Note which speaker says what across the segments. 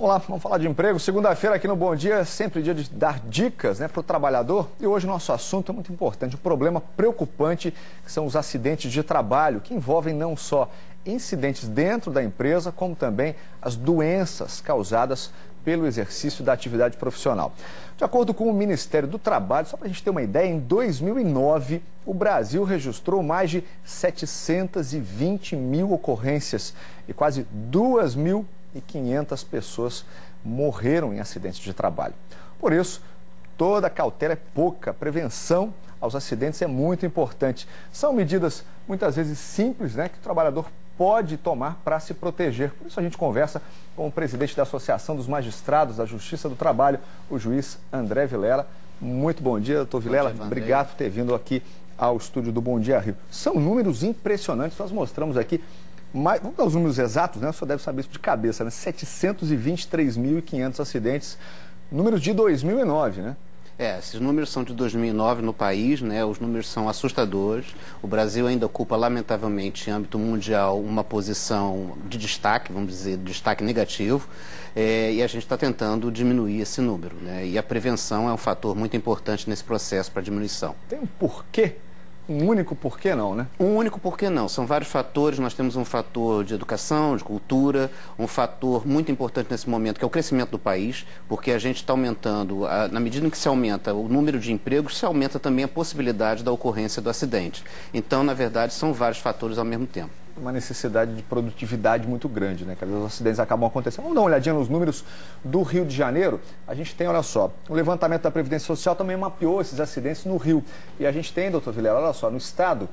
Speaker 1: Vamos lá, vamos falar de emprego. Segunda-feira aqui no Bom Dia, sempre dia de dar dicas, para o trabalhador. E hoje nosso assunto é muito importante, um problema preocupante, que são os acidentes de trabalho, que envolvem não só incidentes dentro da empresa, como também as doenças causadas pelo exercício da atividade profissional. De acordo com o Ministério do Trabalho, só para a gente ter uma ideia, em 2009, o Brasil registrou mais de 720 mil ocorrências e quase 2.500 pessoas morreram em acidentes de trabalho. Por isso, toda cautela é pouca, prevenção aos acidentes é muito importante. São medidas muitas vezes simples, que o trabalhador pode tomar para se proteger. Por isso a gente conversa com o presidente da Associação dos Magistrados da Justiça do Trabalho, o juiz André Vilela. Muito bom dia, doutor Vilela. Obrigado por ter vindo aqui ao estúdio do Bom Dia Rio. São números impressionantes, nós mostramos aqui. Vamos dar os números exatos, O senhor deve saber isso de cabeça, 723.500 acidentes, números de 2009,
Speaker 2: Esses números são de 2009 no país, Os números são assustadores. O Brasil ainda ocupa, lamentavelmente, em âmbito mundial, uma posição de destaque, vamos dizer, destaque negativo, e a gente está tentando diminuir esse número, E a prevenção é um fator muito importante nesse processo para diminuição.
Speaker 1: Tem um porquê? Um único porquê não,
Speaker 2: Um único porquê não. São vários fatores. Nós temos um fator de educação, de cultura, um fator muito importante nesse momento, que é o crescimento do país, porque a gente está aumentando, na medida em que se aumenta o número de empregos, se aumenta também a possibilidade da ocorrência do acidente. Então, na verdade, são vários fatores ao mesmo tempo.
Speaker 1: Uma necessidade de produtividade muito grande, Que às vezes os acidentes acabam acontecendo. Vamos dar uma olhadinha nos números do Rio de Janeiro. A gente tem, olha só, o levantamento da Previdência Social também mapeou esses acidentes no Rio. E a gente tem, doutor Vilela, olha só, no estado,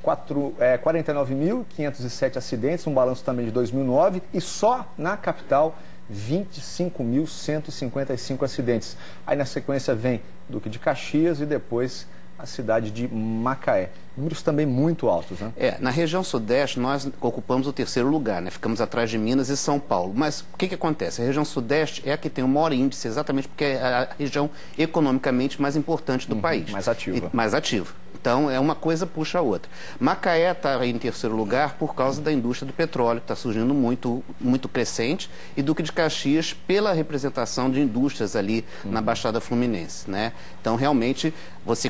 Speaker 1: 49.507 acidentes, um balanço também de 2009, e só na capital, 25.155 acidentes. Aí na sequência vem Duque de Caxias e depois a cidade de Macaé. Números também muito altos,
Speaker 2: Na região sudeste nós ocupamos o terceiro lugar, Ficamos atrás de Minas e São Paulo. Mas o que acontece? A região sudeste é a que tem o maior índice, exatamente porque é a região economicamente mais importante do país.
Speaker 1: Mais ativa.
Speaker 2: Mais ativa. Então, uma coisa puxa a outra. Macaé está em terceiro lugar por causa da indústria do petróleo, que está surgindo muito, muito crescente, e Duque de Caxias pela representação de indústrias ali na Baixada Fluminense, Então, realmente,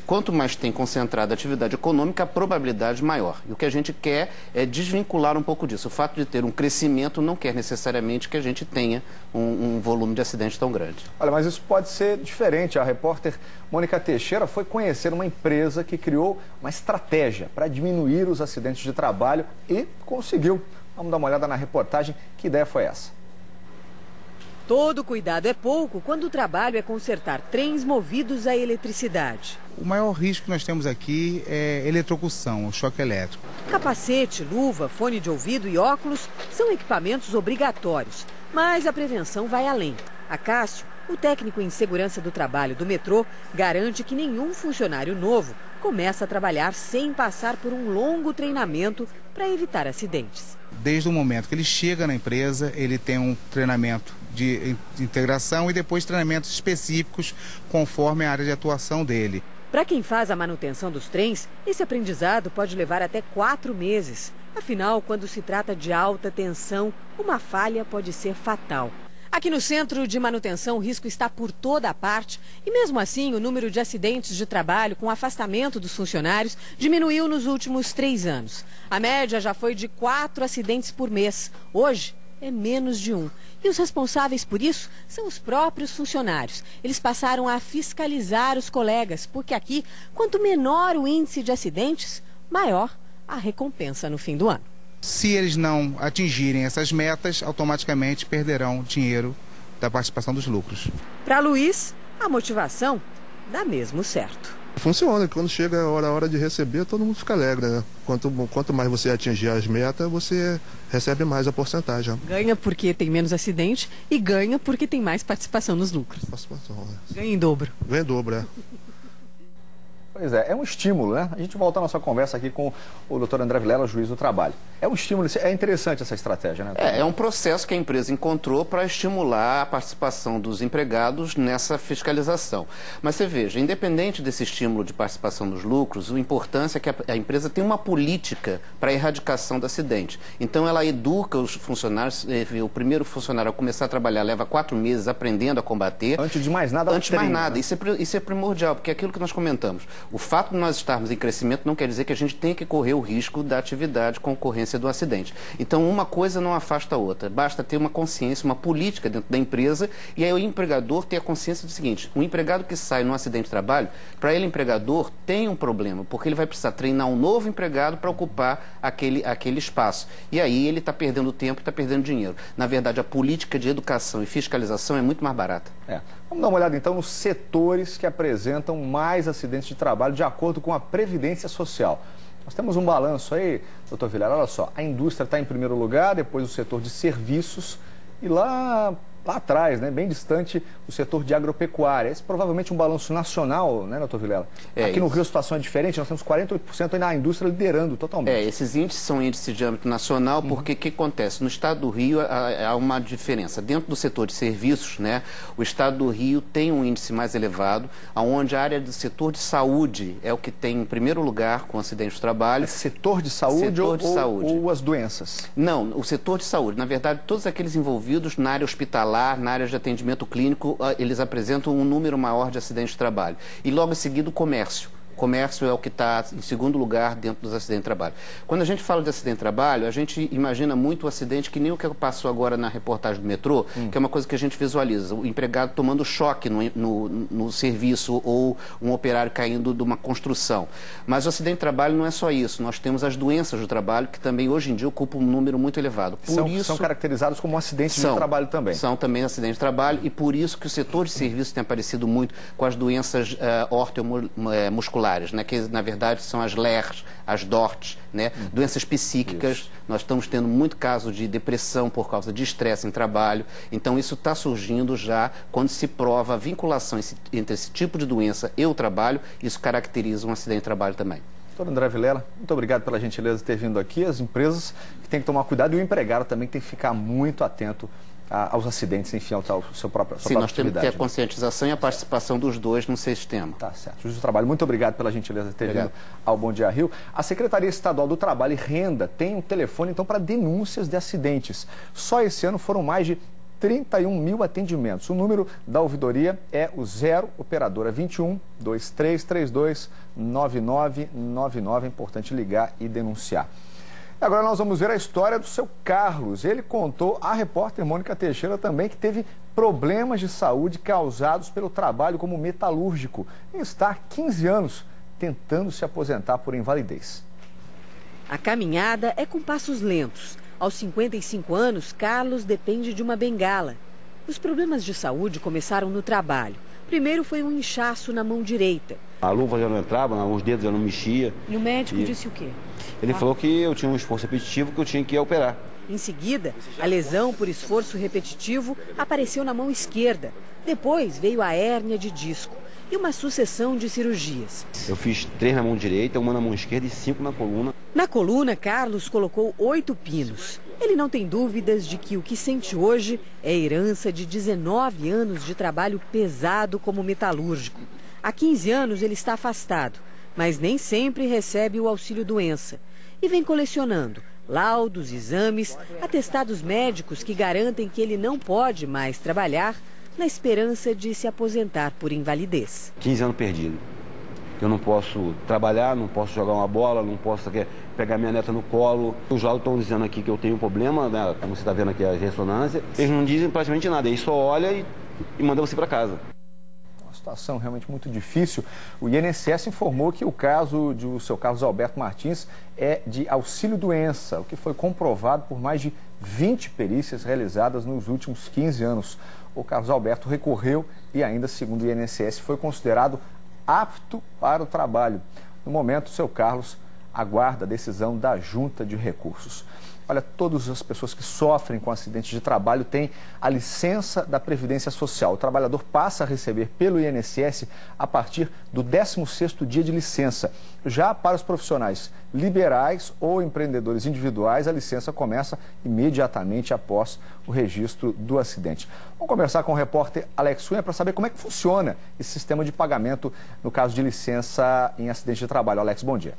Speaker 2: quanto mais tem concentrada a atividade econômica, a probabilidade maior. E o que a gente quer é desvincular um pouco disso. O fato de ter um crescimento não quer necessariamente que a gente tenha um volume de acidentes tão grande.
Speaker 1: Olha, mas isso pode ser diferente. A repórter Mônica Teixeira foi conhecer uma empresa que criou uma estratégia para diminuir os acidentes de trabalho e conseguiu. Vamos dar uma olhada na reportagem. Que ideia foi essa?
Speaker 3: Todo cuidado é pouco quando o trabalho é consertar trens movidos a eletricidade.
Speaker 4: O maior risco que nós temos aqui é eletrocução, o choque elétrico.
Speaker 3: Capacete, luva, fone de ouvido e óculos são equipamentos obrigatórios, mas a prevenção vai além. A Cássio, o técnico em segurança do trabalho do metrô, garante que nenhum funcionário novo começa a trabalhar sem passar por um longo treinamento para evitar acidentes.
Speaker 4: Desde o momento que ele chega na empresa, ele tem um treinamento de integração e depois treinamentos específicos conforme a área de atuação dele.
Speaker 3: Para quem faz a manutenção dos trens, esse aprendizado pode levar até 4 meses. Afinal, quando se trata de alta tensão, uma falha pode ser fatal. Aqui no centro de manutenção, o risco está por toda a parte e, mesmo assim, o número de acidentes de trabalho com afastamento dos funcionários diminuiu nos últimos 3 anos. A média já foi de 4 acidentes por mês. Hoje, é menos de 1. E os responsáveis por isso são os próprios funcionários. Eles passaram a fiscalizar os colegas, porque aqui, quanto menor o índice de acidentes, maior a recompensa no fim do ano.
Speaker 4: Se eles não atingirem essas metas, automaticamente perderão dinheiro da participação dos lucros.
Speaker 3: Para Luiz, a motivação dá mesmo certo.
Speaker 5: Funciona, quando chega a hora de receber, todo mundo fica alegre, Quanto mais você atingir as metas, você recebe mais a porcentagem.
Speaker 3: Ganha porque tem menos acidente e ganha porque tem mais participação nos lucros. Ganha em dobro.
Speaker 5: Ganha em dobro,
Speaker 1: Pois é um estímulo, né? A gente volta a nossa conversa aqui com o Dr. André Vilela, juiz do trabalho. É um estímulo, é interessante essa estratégia, né?
Speaker 2: É um processo que a empresa encontrou para estimular a participação dos empregados nessa fiscalização. Mas você veja, independente desse estímulo de participação dos lucros, o importante é que a empresa tem uma política para a erradicação do acidente. Então ela educa os funcionários, o primeiro funcionário a começar a trabalhar leva 4 meses aprendendo a combater.
Speaker 1: Antes de mais nada,
Speaker 2: Antes de mais nada. Isso é primordial, porque é aquilo que nós comentamos. O fato de nós estarmos em crescimento não quer dizer que a gente tenha que correr o risco da atividade com ocorrência do acidente. Então, uma coisa não afasta a outra. Basta ter uma consciência, uma política dentro da empresa e aí o empregador ter a consciência do seguinte: o empregado que sai num acidente de trabalho, para ele, empregador, tem um problema, porque ele vai precisar treinar um novo empregado para ocupar aquele espaço. E aí ele está perdendo tempo e está perdendo dinheiro. Na verdade, a política de educação e fiscalização é muito mais barata.
Speaker 1: Vamos dar uma olhada então nos setores que apresentam mais acidentes de trabalho de acordo com a Previdência Social. Nós temos um balanço aí, doutor Vilela, olha só, a indústria está em primeiro lugar, depois o setor de serviços e lá atrás, né, bem distante, o setor de agropecuária. Esse é provavelmente um balanço nacional, né, doutor Vilela? Aqui no Rio a situação é diferente, nós temos 48% aí na indústria liderando totalmente.
Speaker 2: Esses índices são índices de âmbito nacional, porque o que acontece? No estado do Rio há uma diferença. Dentro do setor de serviços, né, o estado do Rio tem um índice mais elevado, onde a área do setor de saúde é o que tem em primeiro lugar com acidente de trabalho.
Speaker 1: Setor de saúde, ou as doenças?
Speaker 2: Não, o setor de saúde. Na verdade, todos aqueles envolvidos na área hospitalar, na área de atendimento clínico, eles apresentam um número maior de acidentes de trabalho. E logo em seguida o comércio. O comércio é o que está em segundo lugar dentro dos acidentes de trabalho. Quando a gente fala de acidente de trabalho, a gente imagina muito o acidente que nem o que passou agora na reportagem do metrô, que é uma coisa que a gente visualiza. O empregado tomando choque no serviço ou um operário caindo de uma construção. Mas o acidente de trabalho não é só isso. Nós temos as doenças do trabalho, que também hoje em dia ocupam um número muito elevado.
Speaker 1: São caracterizados como acidentes de trabalho também.
Speaker 2: São também acidentes de trabalho e por isso que o setor de serviços tem aparecido muito com as doenças ortomusculares. Né, que na verdade são as LERs, as DORTs, né, doenças psíquicas. Isso. Nós estamos tendo muito caso de depressão por causa de estresse em trabalho. Então isso está surgindo já quando se prova a vinculação entre esse tipo de doença e o trabalho. Isso caracteriza um acidente de trabalho também.
Speaker 1: Doutor André Vilela, muito obrigado pela gentileza de ter vindo aqui. As empresas que têm que tomar cuidado e o empregado também tem que ficar muito atento aos acidentes, enfim, ao seu próprio
Speaker 2: Sim, nós temos que ter a conscientização e a participação dos dois no sistema.
Speaker 1: Tá certo. Juiz do Trabalho, muito obrigado pela gentileza de ter vindo ao Bom Dia Rio. A Secretaria Estadual do Trabalho e Renda tem um telefone, então, para denúncias de acidentes. Só esse ano foram mais de 31 mil atendimentos. O número da ouvidoria é o 0 operadora 21 2332 9999. É importante ligar e denunciar. Agora nós vamos ver a história do seu Carlos. Ele contou à repórter Mônica Teixeira também que teve problemas de saúde causados pelo trabalho como metalúrgico e está há 15 anos tentando se aposentar por invalidez.
Speaker 3: A caminhada é com passos lentos. Aos 55 anos, Carlos depende de uma bengala. Os problemas de saúde começaram no trabalho. Primeiro foi um inchaço na mão direita.
Speaker 6: A luva já não entrava, os dedos já não mexia.
Speaker 3: E o médico disse o quê?
Speaker 6: Ele falou que eu tinha um esforço repetitivo que eu tinha que operar.
Speaker 3: Em seguida, a lesão por esforço repetitivo apareceu na mão esquerda. Depois veio a hérnia de disco e uma sucessão de cirurgias.
Speaker 6: Eu fiz 3 na mão direita, 1 na mão esquerda e 5 na coluna.
Speaker 3: Na coluna, Carlos colocou 8 pinos. Ele não tem dúvidas de que o que sente hoje é herança de 19 anos de trabalho pesado como metalúrgico. Há 15 anos ele está afastado, mas nem sempre recebe o auxílio-doença. E vem colecionando laudos, exames, atestados médicos que garantem que ele não pode mais trabalhar na esperança de se aposentar por invalidez.
Speaker 6: 15 anos perdido. Eu não posso trabalhar, não posso jogar uma bola, não posso pegar minha neta no colo. Os laudos estão dizendo aqui que eu tenho um problema, né? Como você está vendo aqui, a ressonância. Eles não dizem praticamente nada, eles só olham e mandam você para casa.
Speaker 1: Uma situação realmente muito difícil. O INSS informou que o caso do seu Carlos Alberto Martins é de auxílio-doença, o que foi comprovado por mais de 20 perícias realizadas nos últimos 15 anos. O Carlos Alberto recorreu e ainda, segundo o INSS, foi considerado apto para o trabalho. No momento, o seu Carlos aguarda a decisão da Junta de Recursos. Olha, todas as pessoas que sofrem com acidentes de trabalho têm a licença da Previdência Social. O trabalhador passa a receber pelo INSS a partir do 16º dia de licença. Já para os profissionais liberais ou empreendedores individuais, a licença começa imediatamente após o registro do acidente. Vamos conversar com o repórter Alex Cunha para saber como é que funciona esse sistema de pagamento no caso de licença em acidente de trabalho. Alex, bom dia.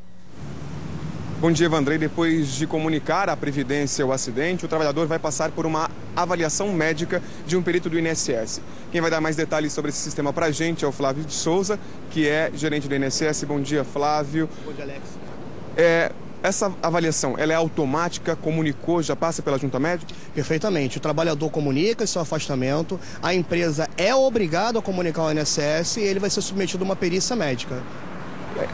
Speaker 7: Bom dia, Vandrei. Depois de comunicar à Previdência o acidente, o trabalhador vai passar por uma avaliação médica de um perito do INSS. Quem vai dar mais detalhes sobre esse sistema para a gente é o Flávio de Souza, que é gerente do INSS. Bom dia, Flávio.
Speaker 8: Bom dia, Alex.
Speaker 7: Essa avaliação, ela é automática, comunicou, já passa pela junta médica?
Speaker 8: Perfeitamente. O trabalhador comunica seu afastamento, a empresa é obrigada a comunicar ao INSS e ele vai ser submetido a uma perícia médica.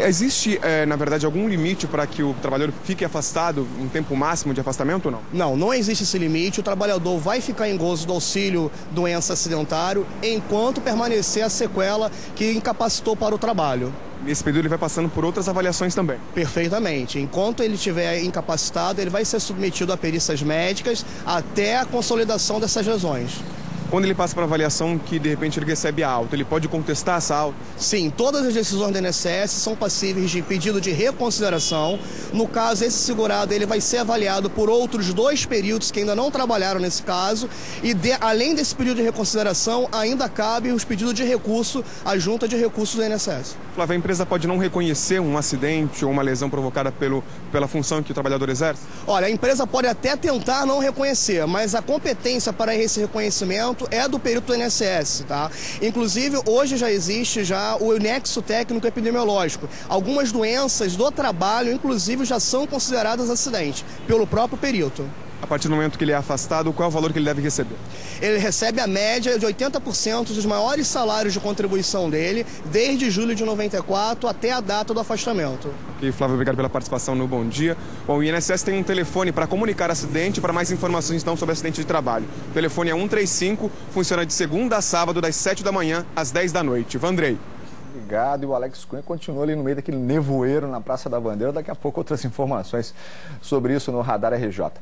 Speaker 7: Existe, na verdade, algum limite para que o trabalhador fique afastado, um tempo máximo de afastamento ou não?
Speaker 8: Não existe esse limite. O trabalhador vai ficar em gozo do auxílio doença acidentário enquanto permanecer a sequela que incapacitou para o trabalho.
Speaker 7: Nesse período ele vai passando por outras avaliações também?
Speaker 8: Perfeitamente. Enquanto ele estiver incapacitado, ele vai ser submetido a perícias médicas até a consolidação dessas lesões.
Speaker 7: Quando ele passa para avaliação que de repente ele recebe a alta, ele pode contestar essa alta?
Speaker 8: Sim, todas as decisões do INSS são passíveis de pedido de reconsideração. No caso, esse segurado ele vai ser avaliado por outros 2 períodos que ainda não trabalharam nesse caso e além desse período de reconsideração, ainda cabe os pedidos de recurso à Junta de Recursos do INSS.
Speaker 7: Flávio, a empresa pode não reconhecer um acidente ou uma lesão provocada pela função que o trabalhador exerce?
Speaker 8: Olha, a empresa pode até tentar não reconhecer, mas a competência para esse reconhecimento é do perito do INSS, tá? Inclusive, hoje já existe o nexo técnico epidemiológico. Algumas doenças do trabalho, inclusive, já são consideradas acidente pelo próprio perito.
Speaker 7: A partir do momento que ele é afastado, qual é o valor que ele deve receber?
Speaker 8: Ele recebe a média de 80% dos maiores salários de contribuição dele, desde julho de 94 até a data do afastamento.
Speaker 7: Ok, Flávio, obrigado pela participação no Bom Dia. Bom, o INSS tem um telefone para comunicar acidente e para mais informações então sobre acidente de trabalho. O telefone é 135, funciona de segunda a sábado, das 7 da manhã às 10 da noite. Vandrei.
Speaker 1: Obrigado. E o Alex Cunha continua ali no meio daquele nevoeiro na Praça da Bandeira. Daqui a pouco outras informações sobre isso no Radar RJ.